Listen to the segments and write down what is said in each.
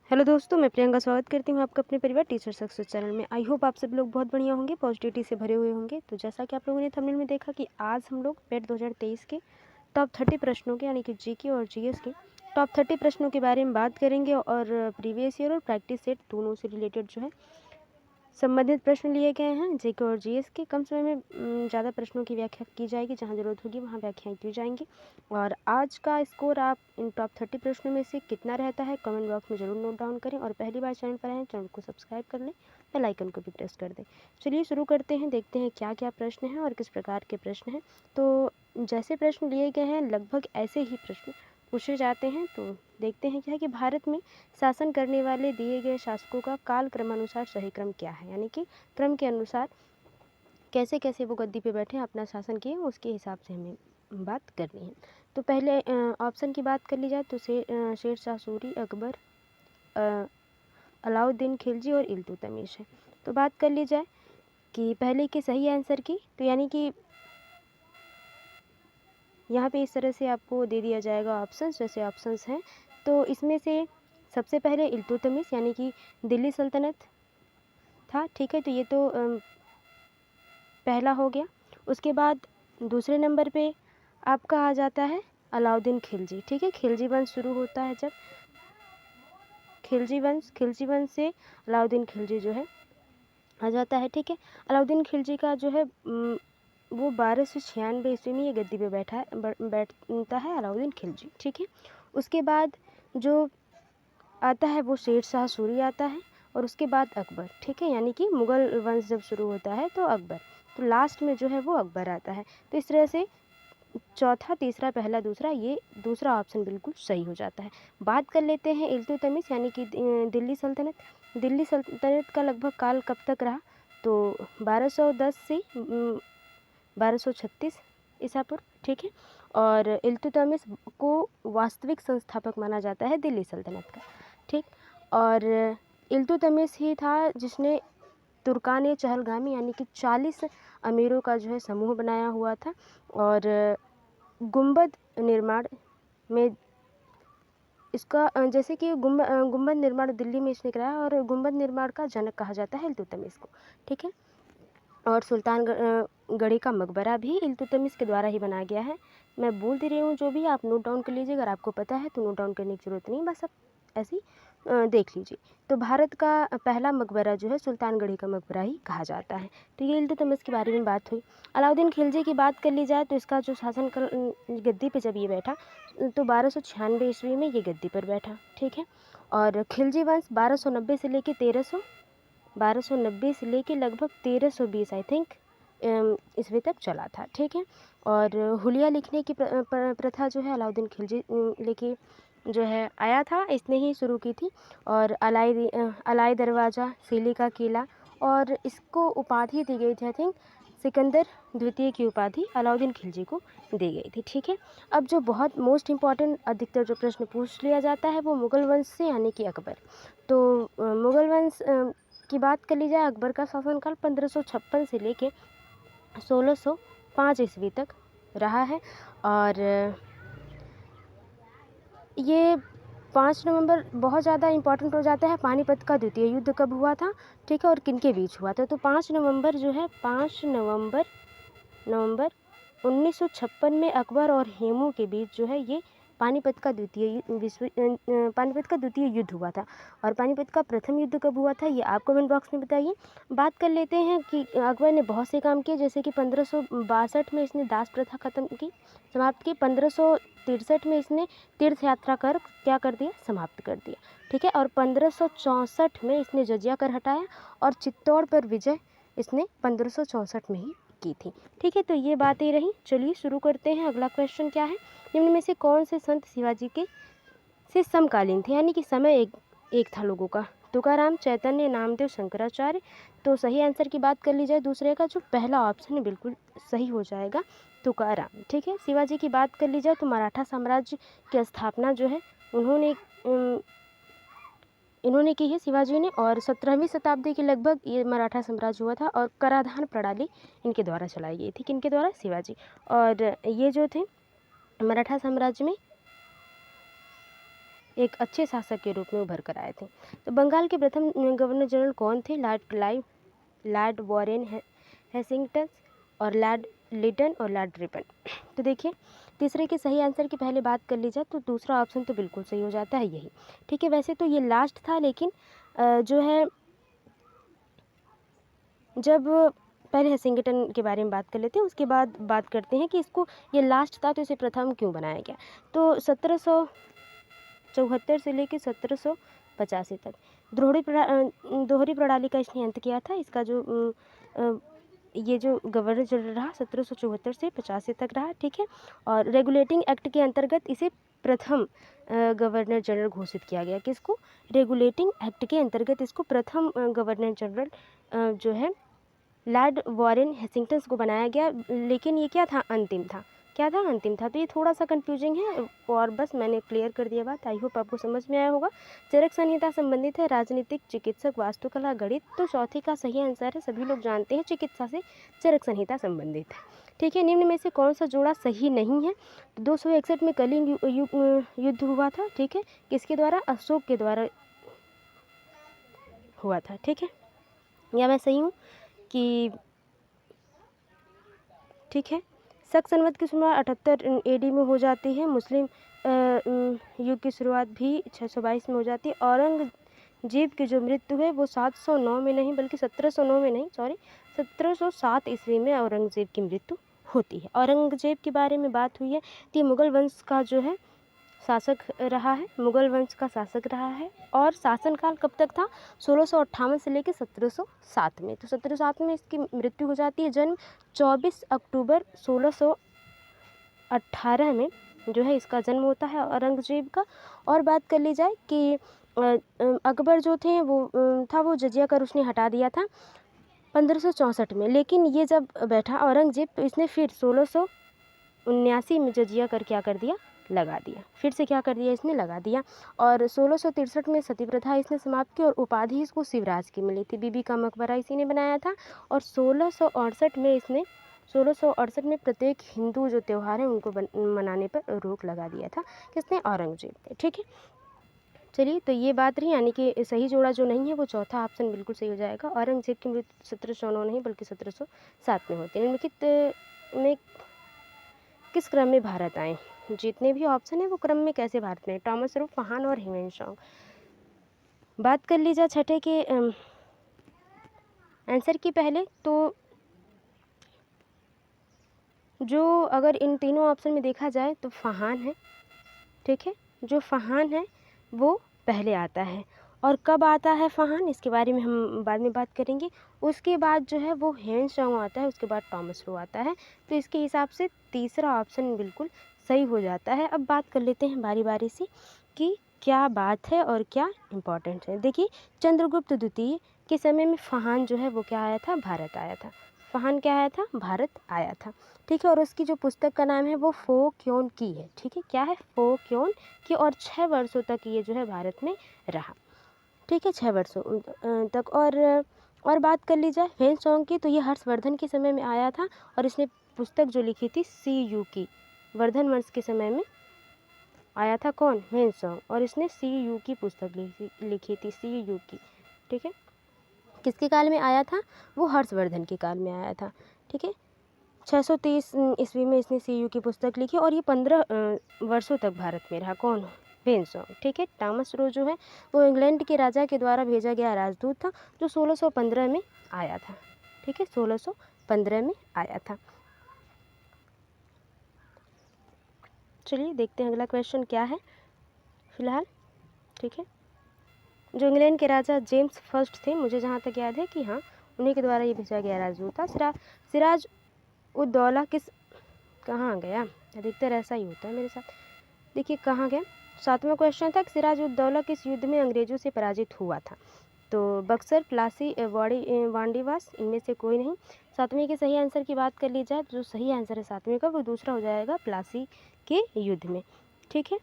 Hello दोस्तों, मैं प्रियंका स्वागत करती हूँ आपका अपने परिवार टीचर सक्सेस चैनल में। आई होप आप सब लोग बहुत बढ़िया होंगे, पॉजिटिविटी से भरे हुए होंगे। तो जैसा कि आप लोगों ने थंबनेल में देखा कि आज हम लोग पेट 2023 के टॉप 30 प्रश्नों के यानी कि जीके और जीएस के टॉप 30 प्रश्नों के बारे में बात करेंगे और प्रीवियस ईयर और प्रैक्टिस सेट दोनों से रिलेटेड जो है संबंधित प्रश्न लिए गए हैं। जीके और जीएस के कम समय में ज़्यादा प्रश्नों की व्याख्या की जाएगी, जहां ज़रूरत होगी वहां व्याख्याएं की जाएंगी। और आज का स्कोर आप इन टॉप 30 प्रश्नों में से कितना रहता है कमेंट बॉक्स में ज़रूर नोट डाउन करें। और पहली बार चैनल पर आए हैं, चैनल को सब्सक्राइब कर लें, बेल आइकन को भी प्रेस कर दें। चलिए शुरू करते हैं, देखते हैं क्या क्या प्रश्न हैं और किस प्रकार के प्रश्न हैं। तो जैसे प्रश्न लिए गए हैं लगभग ऐसे ही प्रश्न पूछे जाते हैं। तो देखते हैं क्या है कि भारत में शासन करने वाले दिए गए शासकों का काल क्रमानुसार सही क्रम क्या है, यानी कि क्रम के अनुसार कैसे कैसे वो गद्दी पे बैठे अपना शासन किए, उसके हिसाब से हमें बात करनी है। तो पहले ऑप्शन की बात कर ली जाए तो शेरशाह सूरी, अकबर, अलाउद्दीन खिलजी और इल्तुतमिश है। तो बात कर ली जाए कि पहले के सही आंसर की, तो यानी कि यहाँ पे इस तरह से आपको दे दिया जाएगा ऑप्शंस, जैसे ऑप्शंस हैं। तो इसमें से सबसे पहले इल्तुतमिश यानी कि दिल्ली सल्तनत था, ठीक है। तो ये तो पहला हो गया। उसके बाद दूसरे नंबर पे आपका आ जाता है अलाउद्दीन खिलजी, ठीक है। खिलजी वंश शुरू होता है जब खिलजी वंश से अलाउद्दीन खिलजी जो है आ जाता है, ठीक है। अलाउद्दीन खिलजी का जो है वो 1296 ईस्वी में ये गद्दी पे बैठता है अलाउद्दीन खिलजी, ठीक है। उसके बाद जो आता है वो शेरशाह सूरी आता है और उसके बाद अकबर, ठीक है। यानी कि मुग़ल वंश जब शुरू होता है तो अकबर, तो लास्ट में जो है वो अकबर आता है। तो इस तरह से चौथा, तीसरा, पहला, दूसरा, ये दूसरा ऑप्शन बिल्कुल सही हो जाता है। बात कर लेते हैं इल्तुतमिश यानी कि दिल्ली सल्तनत का लगभग काल कब तक रहा, तो 1210 से 1236 ईसा पूर्व, ठीक है। और इल्तुतमिश को वास्तविक संस्थापक माना जाता है दिल्ली सल्तनत का, ठीक। और इल्तुतमिश ही था जिसने तुर्कान चहलगामी यानी कि 40 अमीरों का जो है समूह बनाया हुआ था। और गुंबद निर्माण में इसका जैसे कि गुंबद निर्माण दिल्ली में इसने कराया और गुंबद निर्माण का जनक कहा जाता है इल्तुतमिश को, ठीक है। और सुल्तानगढ़ी का मकबरा भी इल्तुतमिश के द्वारा ही बनाया गया है। मैं बोल दे रही हूँ, जो भी आप नोट डाउन कर लीजिए, अगर आपको पता है तो नोट डाउन करने की ज़रूरत नहीं, बस आप ऐसे ही देख लीजिए। तो भारत का पहला मकबरा जो है सुल्तानगढ़ी का मकबरा ही कहा जाता है। तो ये इल्तुतमिश के बारे में बात हुई। अलाउद्दीन खिलजी की बात कर ली जाए तो इसका जो शासन गद्दी पे जब ये बैठा तो 1296 ईस्वी में ये गद्दी पर बैठा, ठीक है। और खिलजी वंश 1290 से लेके 1290 से लेके लगभग 1320 आई थिंक ईस्वी तक चला था, ठीक है। और हुलिया लिखने की प्रथा जो है अलाउद्दीन खिलजी लेके जो है आया था, इसने ही शुरू की थी। और अलाई दरवाज़ा, सीली का किला, और इसको उपाधि दी गई थी आई थिंक सिकंदर द्वितीय की उपाधि अलाउद्दीन खिलजी को दी गई थी, ठीक है। अब जो बहुत मोस्ट इम्पॉर्टेंट अधिकतर जो प्रश्न पूछ लिया जाता है वो मुग़ल वंश से यानी कि अकबर। तो मुग़ल वंश की बात कर ली जाए, अकबर का शासनकाल 1556 से लेके 1605 ईस्वी तक रहा है। और ये 5 नवंबर बहुत ज़्यादा इंपॉर्टेंट हो जाता है। पानीपत का द्वितीय युद्ध कब हुआ था, ठीक है, और किनके बीच हुआ था। तो 5 नवंबर जो है 5 नवंबर 1956 में अकबर और हेमू के बीच जो है ये पानीपत का द्वितीय युद्ध हुआ था। और पानीपत का प्रथम युद्ध कब हुआ था ये आप कमेंट बॉक्स में बताइए। बात कर लेते हैं कि अकबर ने बहुत से काम किए, जैसे कि 1562 में इसने दास प्रथा समाप्त की। 1563 में इसने तीर्थ यात्रा कर क्या कर दिया, समाप्त कर दिया, ठीक है। और 1564 में इसने जजिया कर हटाया और चित्तौड़ पर विजय इसने 1564 में ही की थी, ठीक है। तो ये बातें रही। चलिए शुरू करते हैं। अगला क्वेश्चन क्या है, निम्न में से कौन से संत शिवाजी के से समकालीन थे, यानी कि समय एक था लोगों का। तुकाराम, चैतन्य, नामदेव, शंकराचार्य। तो सही आंसर की बात कर ली जाए दूसरे का जो पहला ऑप्शन है बिल्कुल सही हो जाएगा, तुकाराम, ठीक है। शिवाजी की बात कर ली जाए तो मराठा साम्राज्य की स्थापना जो है इन्होंने की है शिवाजी ने। और 17वीं शताब्दी के लगभग ये मराठा साम्राज्य हुआ था और कराधान प्रणाली इनके द्वारा चलाई गई थी। किनके द्वारा, शिवाजी। और ये जो थे मराठा साम्राज्य में एक अच्छे शासक के रूप में उभर कर आए थे। तो बंगाल के प्रथम गवर्नर जनरल कौन थे? Lord Clive, Lord Warren Hastings और लॉर्ड लिटन और लॉर्ड रिपन। तो देखिए तीसरे के सही आंसर की पहले बात कर ली जाए तो दूसरा ऑप्शन तो बिल्कुल सही हो जाता है यही। ठीक है, वैसे तो ये लास्ट था, लेकिन जो है जब पहले हेसिंगटन के बारे में बात कर लेते हैं, उसके बाद बात करते हैं कि इसको ये लास्ट था तो इसे प्रथम क्यों बनाया गया। तो 1774 से लेकर 1785 तक दोहरी प्रणाली का इसने अंत किया था। इसका जो ये जो गवर्नर जनरल रहा 1774 से 85 तक रहा। ठीक है, और रेगुलेटिंग एक्ट के अंतर्गत इसे प्रथम गवर्नर जनरल घोषित किया गया। किसको? रेगुलेटिंग एक्ट के अंतर्गत इसको प्रथम गवर्नर जनरल जो है लॉर्ड वॉरेन हेस्टिंग्स को बनाया गया। लेकिन ये क्या था? अंतिम था। क्या था? अंतिम था। तो ये थोड़ा सा कंफ्यूजिंग है और बस मैंने क्लियर कर दिया बात। आई होप आपको समझ में आया होगा। चरक संहिता संबंधित है राजनीतिक, चिकित्सक, वास्तुकला, गणित। तो चौथे का सही आंसर है, सभी लोग जानते हैं, चिकित्सा से चरक संहिता संबंधित है। ठीक है, निम्न में से कौन सा जोड़ा सही नहीं है? तो 261 में कलिंग युद्ध हुआ था। ठीक है, किसके द्वारा? अशोक के द्वारा हुआ था। ठीक है, या मैं सही हूँ कि ठीक है। शक संवत की शुरुआत 78 AD में हो जाती है। मुस्लिम युग की शुरुआत भी 622 में हो जाती है। औरंगजेब की जो मृत्यु है वो 709 में नहीं बल्कि 1709 में नहीं, सॉरी 1707 ईस्वी में औरंगजेब की मृत्यु होती है। औरंगजेब के बारे में बात हुई है तो ये मुगल वंश का जो है शासक रहा है, मुगल वंश का शासक रहा है। और शासनकाल कब तक था? 1658 से लेकर 1707 में। तो 1707 में इसकी मृत्यु हो जाती है। जन्म 24 अक्टूबर 1618 में जो है इसका जन्म होता है औरंगजेब का। और बात कर ली जाए कि अकबर जो थे वो जजिया कर उसने हटा दिया था 1564 में। लेकिन ये जब बैठा औरंगजेब तो इसने फिर 1679 में जजिया कर क्या कर दिया? लगा दिया। फिर से क्या कर दिया? इसने लगा दिया। और 1663 में सती प्रथा इसने समाप्त की और उपाधि इसको शिवराज की मिली थी। बीबी का मकबरा इसी ने बनाया था। और 1668 में प्रत्येक हिंदू जो त्यौहार है उनको मनाने पर रोक लगा दिया था। किसने? औरंगजेब ने। ठीक है, चलिए तो ये बात रही, यानी कि सही जोड़ा जो नहीं है वो चौथा ऑप्शन बिल्कुल सही हो जाएगा। औरंगजेब की मृत्यु 1709 नहीं बल्कि 1707 में होती है। निम्नलिखित में किस क्रम में भारत आए? जितने भी ऑप्शन है वो क्रम में कैसे भारत में? टॉमस रूफ, फहान और ह्यूएन बात कर ली जाए छठे के आंसर की पहले तो जो अगर इन तीनों ऑप्शन में देखा जाए तो फहान है। ठीक है, जो फहान है वो पहले आता है। और कब आता है फहान, इसके बारे में हम बाद में बात करेंगे। उसके बाद जो है वो ह्यूएन आता है, उसके बाद टॉमस रो आता है। तो इसके हिसाब से तीसरा ऑप्शन बिल्कुल सही हो जाता है। अब बात कर लेते हैं बारी बारी से कि क्या बात है और क्या इम्पोर्टेंट है। देखिए चंद्रगुप्त द्वितीय के समय में फहान जो है वो क्या आया था? भारत आया था। फहान क्या आया था? भारत आया था। ठीक है, और उसकी जो पुस्तक का नाम है वो फो क्योन की है। ठीक है, क्या है? फो क्योन की। और 6 वर्षों तक ये जो है भारत में रहा। ठीक है, 6 वर्षों तक। और बात कर ली जाए ह्यूएन की तो ये हर्षवर्धन के समय में आया था। और इसने पुस्तक जो लिखी थी CU की, वर्धन वंश के समय में आया था। कौन? ह्यूएन। और इसने CU की पुस्तक लिखी थी, CU की। ठीक है, किसके काल में आया था? वो हर्षवर्धन के काल में आया था। ठीक है, 630 ईस्वी में इसने CU की पुस्तक लिखी और ये 15 वर्षों तक भारत में रहा। कौन? ह्यूएन। ठीक है, टॉमस रो जो है वो इंग्लैंड के राजा के द्वारा भेजा गया राजदूत था जो 1615 में आया था। ठीक है, 1615 में आया था। चलिए देखते हैं अगला क्वेश्चन क्या है फिलहाल। ठीक है, जो इंग्लैंड के राजा जेम्स फर्स्ट थे, मुझे जहाँ तक याद है कि हाँ उन्हीं के द्वारा ये भेजा गया राजदूत था। सिराज उद दौला कहाँ गया? अधिकतर ऐसा ही होता है मेरे साथ। देखिए कहाँ गया? 7वां क्वेश्चन था कि सिराज उद दौला किस युद्ध में अंग्रेजों से पराजित हुआ था? तो बक्सर, प्लासी, वांडीवास, इनमें से कोई नहीं। 7वें के सही आंसर की बात कर ली जाए तो जो सही आंसर है 7वें का वो दूसरा हो जाएगा, प्लासी के युद्ध में। ठीक है,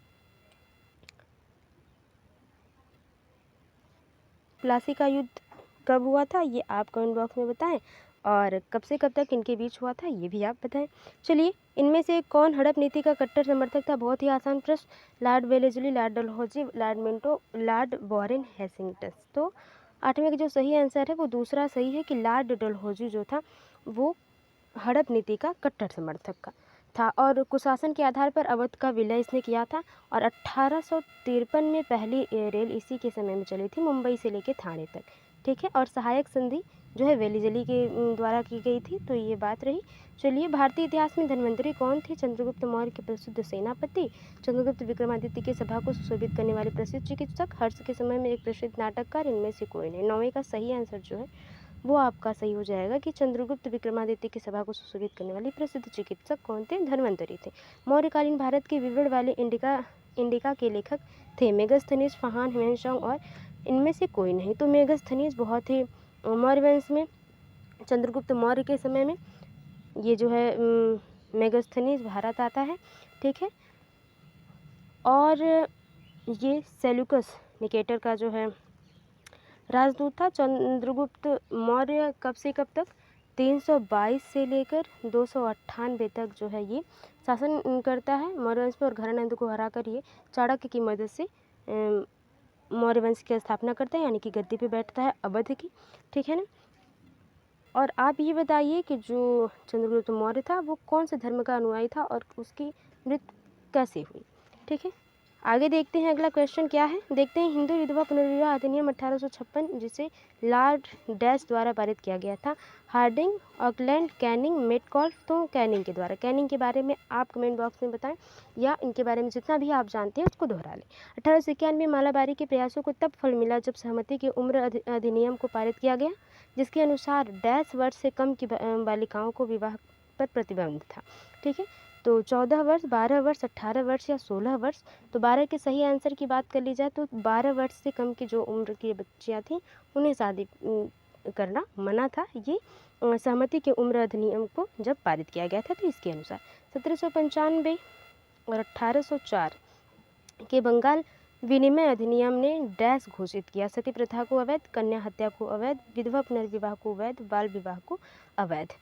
प्लासी का युद्ध कब हुआ था ये आप कमेंट बॉक्स में बताएं। और कब से कब तक इनके बीच हुआ था ये भी आप बताएं। चलिए, इनमें से कौन हड़प नीति का कट्टर समर्थक था? बहुत ही आसान प्रश्न, Lord Wellesley, Lord Dalhousie, Lord Minto, Lord Warren Hastings. तो 8वें का जो सही आंसर है वो दूसरा सही है कि लॉर्ड डलहौजी जो था वो हड़प नीति का कट्टर समर्थक का था। और कुशासन के आधार पर अवध का विलय इसने किया था। और 1853 में पहली रेल इसी के समय में चली थी, मुंबई से लेकर थाने तक। ठीक है, और सहायक संधि जो है वेलिजली के द्वारा की गई थी। तो ये बात रही। चलिए, भारतीय इतिहास में धन्वंतरी कौन थे? चंद्रगुप्त मौर्य के प्रसिद्ध सेनापति, चंद्रगुप्त विक्रमादित्य की सभा को सुशोभित करने वाले प्रसिद्ध चिकित्सक, हर्ष के समय में एक प्रसिद्ध नाटककार, इनमें से कोई नहीं। 9वें का सही आंसर जो है वो आपका सही हो जाएगा कि चंद्रगुप्त विक्रमादित्य की सभा को सुशोभित करने वाले प्रसिद्ध चिकित्सक कौन थे? धन्वंतरी थे। मौर्यकालीन भारत के विवरण वाले इंडिका के लेखक थे मेगास्थनीज, फाहान, ह्वेनसांग और इनमें से कोई नहीं। तो मेगास्थनीज बहुत ही मौर्य वंश में चंद्रगुप्त मौर्य के समय में ये जो है मेगास्थनीज भारत आता है। ठीक है, और ये सेल्यूकस निकेटर का जो है राजदूत था। चंद्रगुप्त मौर्य कब से कब तक? 322 से लेकर 298 तक जो है ये शासन करता है मौर्य वंश पर, और घरानंद को हराकर ये चाणक्य की मदद से मौर्य वंश की स्थापना करता है, यानी कि गद्दी पे बैठता है अवध की। ठीक है ना। और आप ये बताइए कि जो चंद्रगुप्त मौर्य था वो कौन से धर्म का अनुयायी था और उसकी मृत्यु कैसे हुई? ठीक है, आगे देखते हैं अगला क्वेश्चन क्या है। देखते हैं, हिंदू विधवा पुनर्विवाह अधिनियम 1856 जिसे लॉर्ड डैश द्वारा पारित किया गया था। Harding, Auckland, Canning, Metcalfe. तो कैनिंग के द्वारा। कैनिंग के बारे में आप कमेंट बॉक्स में बताएं, या इनके बारे में जितना भी आप जानते हैं उसको दोहरा लें। 1891 मालाबारी के प्रयासों को तब फल मिला जब सहमति की उम्र अधिनियम को पारित किया गया, जिसके अनुसार डैश वर्ष से कम की बालिकाओं को विवाह पर प्रतिबंध था। ठीक है, तो 14 वर्ष, 12 वर्ष, 18 वर्ष या 16 वर्ष। तो 12 के सही आंसर की बात कर ली जाए तो 12 वर्ष से कम की जो उम्र की बच्चियाँ थीं उन्हें शादी करना मना था। ये सहमति के उम्र अधिनियम को जब पारित किया गया था तो इसके अनुसार 1795 और 1804 के बंगाल विनिमय अधिनियम ने डैश घोषित किया। सती प्रथा को अवैध, कन्या हत्या को अवैध, विधवा पुनर्विवाह को अवैध, बाल विवाह को अवैध।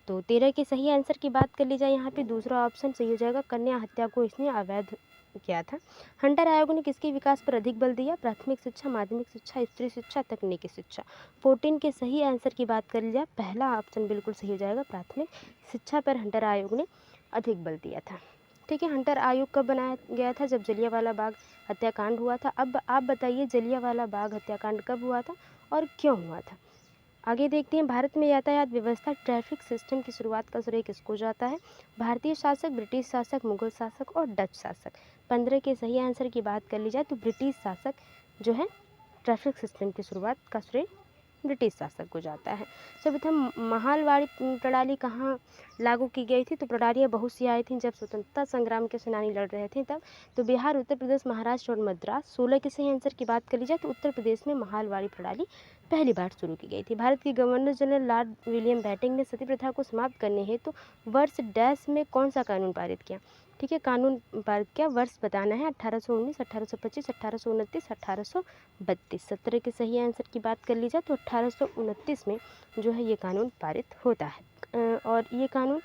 तो 13 के सही आंसर की बात कर ली जाए यहाँ पे दूसरा ऑप्शन सही हो जाएगा, कन्या हत्या को इसने अवैध किया था। हंटर आयोग ने किसके विकास पर अधिक बल दिया? प्राथमिक शिक्षा, माध्यमिक शिक्षा, स्त्री शिक्षा, तकनीकी शिक्षा। 14 के सही आंसर की बात कर ली जाए पहला ऑप्शन बिल्कुल सही हो जाएगा, प्राथमिक शिक्षा पर हंटर आयोग ने अधिक बल दिया था। ठीक है, हंटर आयोग कब बनाया गया था? जब जलियांवाला बाग हत्याकांड हुआ था। अब आप बताइए जलियांवाला बाग हत्याकांड कब हुआ था और क्यों हुआ था? आगे देखते हैं, भारत में यातायात व्यवस्था ट्रैफिक सिस्टम की शुरुआत का श्रेय किसको जाता है? भारतीय शासक, ब्रिटिश शासक, मुगल शासक और डच शासक। 15 के सही आंसर की बात कर ली जाए तो ब्रिटिश शासक जो है ट्रैफिक सिस्टम की शुरुआत का श्रेय ब्रिटिश शासक को जाता है। सर्वप्रथम महलवाड़ी प्रणाली कहाँ लागू की गई थी? तो प्रणालियाँ बहुत सी आई थी जब स्वतंत्रता संग्राम के सेनानी लड़ रहे थे तब। तो बिहार, उत्तर प्रदेश, महाराष्ट्र और मद्रास। 16 के सही आंसर की बात कर ली जाए तो उत्तर प्रदेश में महलवाड़ी प्रणाली पहली बार शुरू की गई थी। भारत के governor general Lord William Bentinck ने सती प्रथा को समाप्त करने हेतु वर्ष डैश में कौन सा कानून पारित किया? ठीक है, कानून पारित किया, वर्ष बताना है। 1819, 1825, 1829, 1832। 17 के सही आंसर की बात कर ली जाए तो 1829 में जो है ये कानून पारित होता है। और ये कानून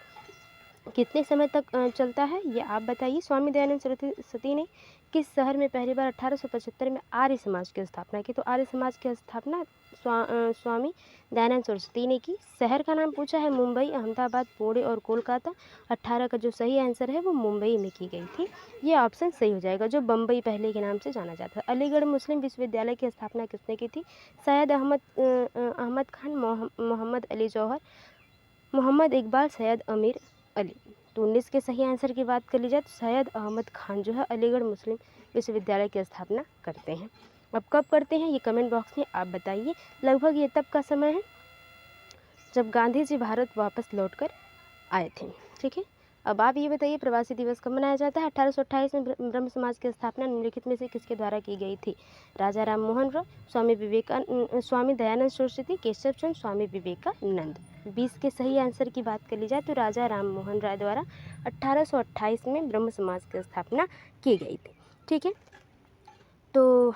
कितने समय तक चलता है ये आप बताइए। स्वामी दयानंद सरस्वती ने किस शहर में पहली बार 1875 में आर्य समाज की स्थापना की? तो आर्य समाज की स्थापना स्वामी दयानंद सरस्वती ने की। शहर का नाम पूछा है मुंबई, अहमदाबाद, पुणे और कोलकाता। 18 का जो सही आंसर है वो मुंबई में की गई थी, ये ऑप्शन सही हो जाएगा, जो बम्बई पहले के नाम से जाना जाता है। अलीगढ़ मुस्लिम विश्वविद्यालय की स्थापना किसने की थी? सैयद अहमद खान, मोहम्मद अली जौहर, मोहम्मद इकबाल, सैयद अमीर अली। तो 19 के सही आंसर की बात कर ली जाए तो सैयद अहमद खान जो है अलीगढ़ मुस्लिम विश्वविद्यालय की स्थापना करते हैं। अब कब करते हैं ये कमेंट बॉक्स में आप बताइए। लगभग ये तब का समय है जब गांधी जी भारत वापस लौटकर आए थे। ठीक है, अब आप ये बताइए प्रवासी दिवस कब मनाया जाता है? 1828 में ब्रह्म समाज की स्थापना निम्नलिखित में से किसके द्वारा की गई थी? राजा राम मोहन रॉय, स्वामी दयानंद सरस्वती, केशव चंद्र, स्वामी विवेकानंद। 20 के सही आंसर की बात कर ली जाए तो राजा राम मोहन राय द्वारा 1828 में ब्रह्म समाज की स्थापना की गई थी। ठीक है, तो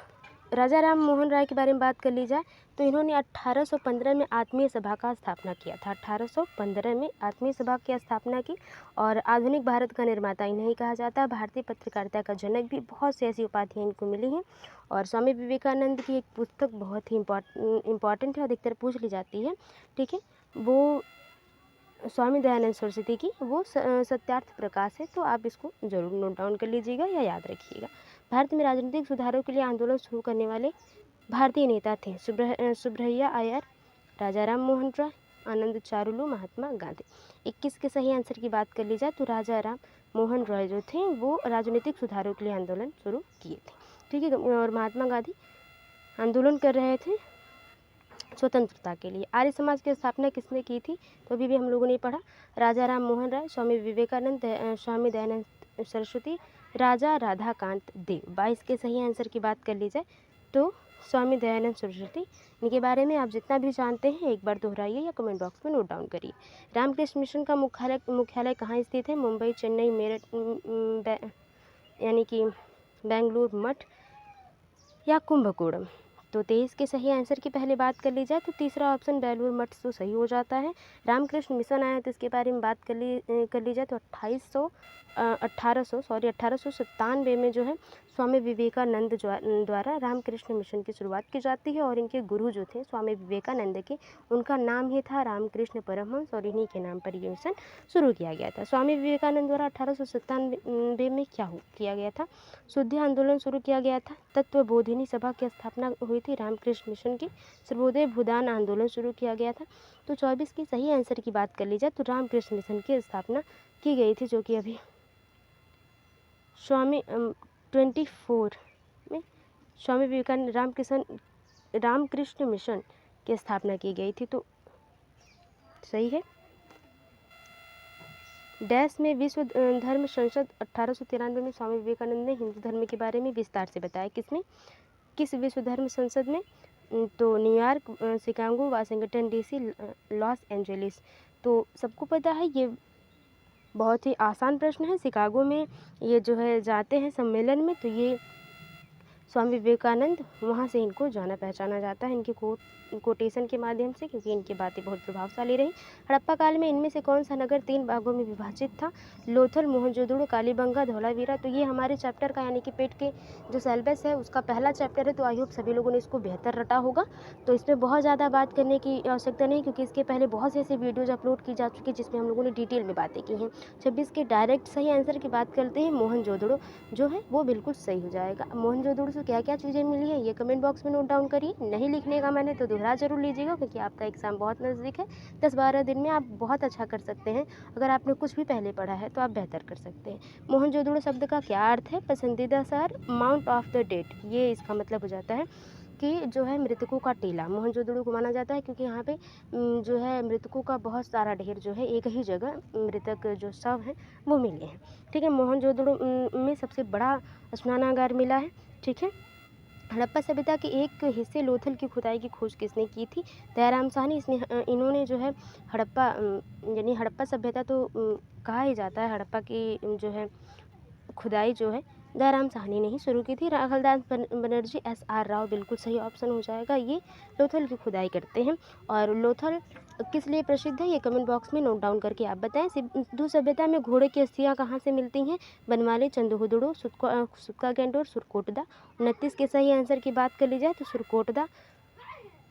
राजा राम मोहन राय के बारे में बात कर ली जाए तो इन्होंने 1815 में आत्मीय सभा का स्थापना किया था। 1815 में आत्मीय सभा की स्थापना की और आधुनिक भारत का निर्माता इन्हें कहा जाता है। भारतीय पत्रकारिता का जनक भी, बहुत सी ऐसी उपाधियाँ इनको मिली हैं। और स्वामी विवेकानंद की एक पुस्तक बहुत ही इम्पॉर्टेंट है, अधिकतर पूछ ली जाती है, ठीक है, वो स्वामी दयानंद सरस्वती की वो सत्यार्थ प्रकाश है, तो आप इसको जरूर नोट डाउन कर लीजिएगा या याद रखिएगा। भारत में राजनीतिक सुधारों के लिए आंदोलन शुरू करने वाले भारतीय नेता थे सुब्रह्मण्य अय्यर, राजा राम मोहन राय, आनंद चारुलू, महात्मा गांधी। 21 के सही आंसर की बात कर ली जाए तो राजा राम मोहन राय जो थे वो राजनीतिक सुधारों के लिए आंदोलन शुरू किए थे, ठीक है। और महात्मा गांधी आंदोलन कर रहे थे स्वतंत्रता के लिए। आर्य समाज की स्थापना किसने की थी, तो अभी भी हम लोगों ने पढ़ा, राजा राम मोहन राय, स्वामी विवेकानंद, स्वामी दयानंद सरस्वती, राजा राधाकांत देव। 22 के सही आंसर की बात कर ली जाए तो स्वामी दयानंद सरस्वती, इनके बारे में आप जितना भी जानते हैं एक बार दोहराइए या कमेंट बॉक्स में नोट डाउन करिए। रामकृष्ण मिशन का मुख्यालय कहाँ स्थित है, मुंबई, चेन्नई, मेरठ, यानी कि बेंगलुरु, मठ या कुंभकोणम। तो 23 के सही आंसर की पहले बात कर ली जाए तो तीसरा ऑप्शन बेलूर मठ तो सही हो जाता है। रामकृष्ण मिशन आया तो इसके बारे में बात कर ली जाए तो 1897 में जो है स्वामी विवेकानंद द्वारा रामकृष्ण मिशन की शुरुआत की जाती है। और इनके गुरु जो थे स्वामी विवेकानंद के, उनका नाम ही था रामकृष्ण परमहंस और इन्हीं के नाम पर ये मिशन शुरू किया गया था। स्वामी विवेकानंद द्वारा 1897 में क्या किया गया था, शुद्धि आंदोलन शुरू किया गया था। तत्वबोधिनी सभा की स्थापना हुई थी रामकृष्ण मिशन की। सर्वोदय भूदान आंदोलन शुरू किया गया था। तो 24 की सही आंसर की बात कर ली जाए तो रामकृष्ण मिशन की स्थापना की गई थी, जो कि अभी स्वामी 24 में स्वामी विवेकानंद रामकृष्ण मिशन की स्थापना की गई थी, तो सही है। डैश में विश्व धर्म संसद 1893 में स्वामी विवेकानंद ने हिंदू धर्म के बारे में विस्तार से बताया। किस विश्व धर्म संसद में, तो New York, Chicago, Washington DC, Los Angeles. तो सबको पता है, ये बहुत ही आसान प्रश्न है। शिकागो में ये जो है जाते हैं सम्मेलन में, तो ये स्वामी विवेकानंद, वहाँ से इनको जाना पहचाना जाता है इनके कोटेशन के माध्यम से, क्योंकि इनकी बातें बहुत प्रभावशाली रही। हड़प्पा काल में इनमें से कौन सा नगर 3 भागों में विभाजित था, लोथल, मोहनजोदड़ो, कालीबंगा, धौलावीरा। तो ये हमारे चैप्टर का, यानी कि पेट के जो सिलेबस है उसका पहला चैप्टर है, तो आई होप सभी लोगों ने इसको बेहतर रटा होगा। तो इसमें बहुत ज़्यादा बात करने की आवश्यकता नहीं, क्योंकि इसके पहले बहुत से ऐसे वीडियोज़ अपलोड की जा चुकी जिसमें हम लोगों ने डिटेल में बातें की हैं। 26 के डायरेक्ट सही आंसर की बात करते हैं, मोहनजोदड़ो जो है वो बिल्कुल सही हो जाएगा। मोहनजोदड़ो से क्या क्या चीज़ें मिली है ये कमेंट बॉक्स में नोट डाउन करिए। नहीं लिखने का मैंने तो दोहरा जरूर लीजिएगा, क्योंकि आपका एग्ज़ाम बहुत नज़दीक है। 10-12 दिन में आप बहुत अच्छा कर सकते हैं। अगर आपने कुछ भी पहले पढ़ा है तो आप बेहतर कर सकते हैं। मोहनजोदड़ो शब्द का क्या अर्थ है, पसंदीदा शहर, माउंट ऑफ द डेड। ये इसका मतलब हो जाता है कि जो है मृतकों का टीला मोहनजोदड़ो को माना जाता है, क्योंकि यहाँ पे जो है मृतकों का बहुत सारा ढेर जो है एक ही जगह मृतक जो शव हैं वो मिले हैं, ठीक है। मोहनजोदड़ो में सबसे बड़ा स्नानागार मिला है, ठीक है। हड़प्पा सभ्यता के एक हिस्से लोथल की खुदाई की खोज किसने की थी, दयाराम साहनी। इन्होंने जो है हड़प्पा यानी हड़प्पा सभ्यता तो कहा ही जाता है, हड़प्पा की जो है खुदाई जो है दयाराम साहनी ने ही शुरू की थी। राखलदास बनर्जी, SR राव, बिल्कुल सही ऑप्शन हो जाएगा। ये लोथल की खुदाई करते हैं। और लोथल किस लिए प्रसिद्ध है ये कमेंट बॉक्स में नोट डाउन करके आप बताएं। सिंधु सभ्यता में घोड़े की अस्थियाँ कहाँ से मिलती हैं, बनवाली, चंदहुदड़ो, सुक्का गेंडोर, सुरकोटदा। 29 के सही आंसर की बात कर ली जाए तो सुरकोटदा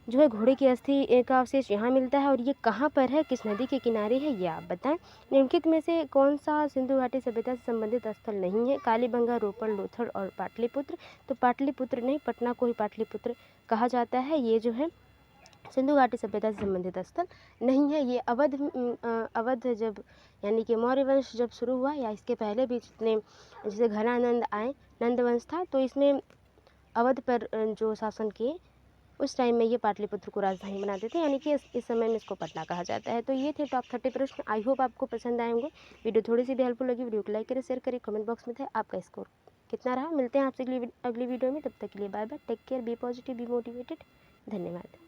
जो है घोड़े की अस्थि का अवशेष यहाँ मिलता है। और ये कहाँ पर है, किस नदी के किनारे है, ये आप बताएं। निम्नलिखित में से कौन सा सिंधु घाटी सभ्यता से संबंधित स्थल नहीं है, कालीबंगा, रोपड़, लोथल और पाटलिपुत्र। तो पाटलिपुत्र नहीं, पटना को ही पाटलिपुत्र कहा जाता है। ये जो है सिंधु घाटी सभ्यता से संबंधित स्थल नहीं है। ये अवध जब, यानी कि मौर्य वंश जब शुरू हुआ या इसके पहले भी जितने, जैसे घनानंद आए, नंद वंश था, तो इसमें अवध पर जो शासन किए उस टाइम में ये पाटलिपुत्र को राजधानी बनाते थे, यानी कि इस समय में इसको पटना कहा जाता है। तो ये थे टॉप 30 प्रश्न। आई होप आपको पसंद आए होंगे। वीडियो थोड़ी सी भी हेल्पफुल लगी, वीडियो को लाइक करें, शेयर करें, कमेंट बॉक्स में थे आपका स्कोर कितना रहा। मिलते हैं आपसे अगली वीडियो में, तब तक के लिए bye bye, take care, be positive, be motivated. धन्यवाद।